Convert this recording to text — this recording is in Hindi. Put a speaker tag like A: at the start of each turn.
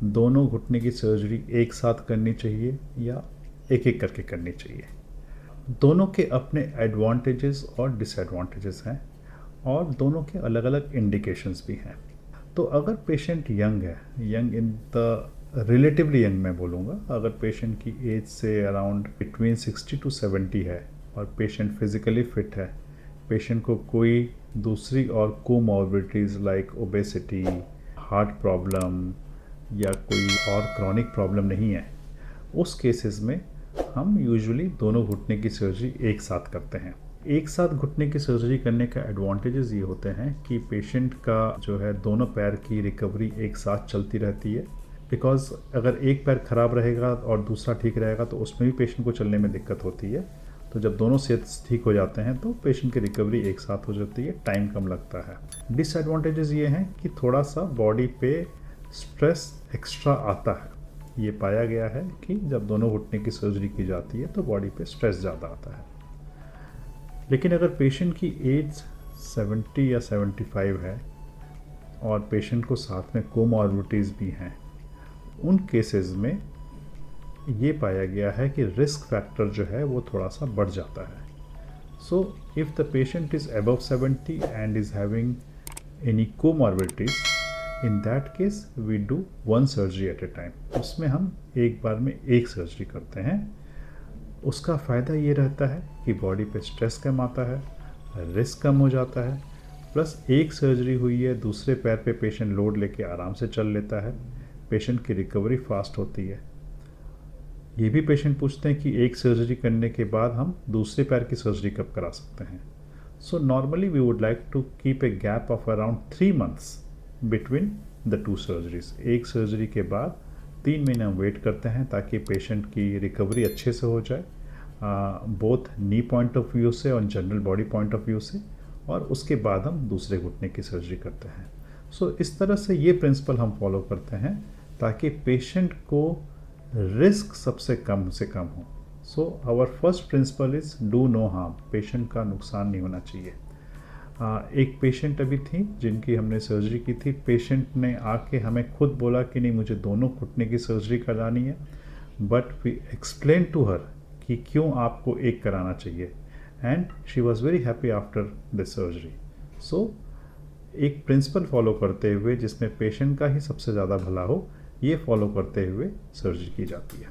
A: दोनों घुटने की सर्जरी एक साथ करनी चाहिए या एक एक करके करनी चाहिए। दोनों के अपने एडवांटेजेस और डिसएडवांटेजेस हैं और दोनों के अलग अलग इंडिकेशंस भी हैं। तो अगर पेशेंट यंग है, young in the relatively young मैं बोलूँगा, अगर पेशेंट की एज से अराउंड बिटवीन 60 टू 70 है और पेशेंट फिज़िकली फिट है, पेशेंट को कोई दूसरी और comorbidities like obesity, heart problem या कोई और क्रॉनिक प्रॉब्लम नहीं है, उस केसेस में हम यूजुअली दोनों घुटने की सर्जरी एक साथ करते हैं। एक साथ घुटने की सर्जरी करने का एडवांटेजेस ये होते हैं कि पेशेंट का जो है दोनों पैर की रिकवरी एक साथ चलती रहती है। बिकॉज अगर एक पैर खराब रहेगा और दूसरा ठीक रहेगा तो उसमें भी पेशेंट को चलने में दिक्कत होती है। तो जब दोनों सेहत ठीक हो जाते हैं तो पेशेंट की रिकवरी एक साथ हो जाती है, टाइम कम लगता है। डिसएडवांटेजेस ये हैं कि थोड़ा सा बॉडी पे स्ट्रेस एक्स्ट्रा आता है। ये पाया गया है कि जब दोनों घुटने की सर्जरी की जाती है तो बॉडी पे स्ट्रेस ज़्यादा आता है। लेकिन अगर पेशेंट की एज 70 या 75 है और पेशेंट को साथ में कोमॉर्बिडिटीज़ भी हैं, उन केसेस में ये पाया गया है कि रिस्क फैक्टर जो है वो थोड़ा सा बढ़ जाता है। So if the patient is above 70 and is having any comorbidities, in that case we do one surgery at a time. उसमें हम एक बार में एक सर्जरी करते हैं। उसका फ़ायदा ये रहता है कि बॉडी पे स्ट्रेस कम आता है, रिस्क कम हो जाता है, प्लस एक सर्जरी हुई है, दूसरे पैर पे पेशेंट लोड लेके आराम से चल लेता है, पेशेंट की रिकवरी फास्ट होती है। ये भी पेशेंट पूछते हैं कि एक सर्जरी करने के बाद हम दूसरे पैर की सर्जरी कब करा सकते हैं। So normally we would like to keep a gap of around 3 months between the two surgeries. एक सर्जरी के बाद 3 महीने हम वेट करते हैं ताकि पेशेंट की रिकवरी अच्छे से हो जाए, both knee point of view से और general body point of view से, और उसके बाद हम दूसरे घुटने की सर्जरी करते हैं। सो इस तरह से ये प्रिंसिपल हम फॉलो करते हैं ताकि पेशेंट को रिस्क सबसे कम से कम हो। So our first principle is do no harm, patient का नुकसान नहीं होना चाहिए। एक पेशेंट अभी थी जिनकी हमने सर्जरी की थी। पेशेंट ने आके हमें खुद बोला कि नहीं, मुझे दोनों घुटने की सर्जरी करानी है, but we explain to her कि क्यों आपको एक कराना चाहिए, and she was very happy after the surgery. So एक प्रिंसिपल फॉलो करते हुए जिसमें पेशेंट का ही सबसे ज़्यादा भला हो, ये फॉलो करते हुए सर्जरी की जाती है।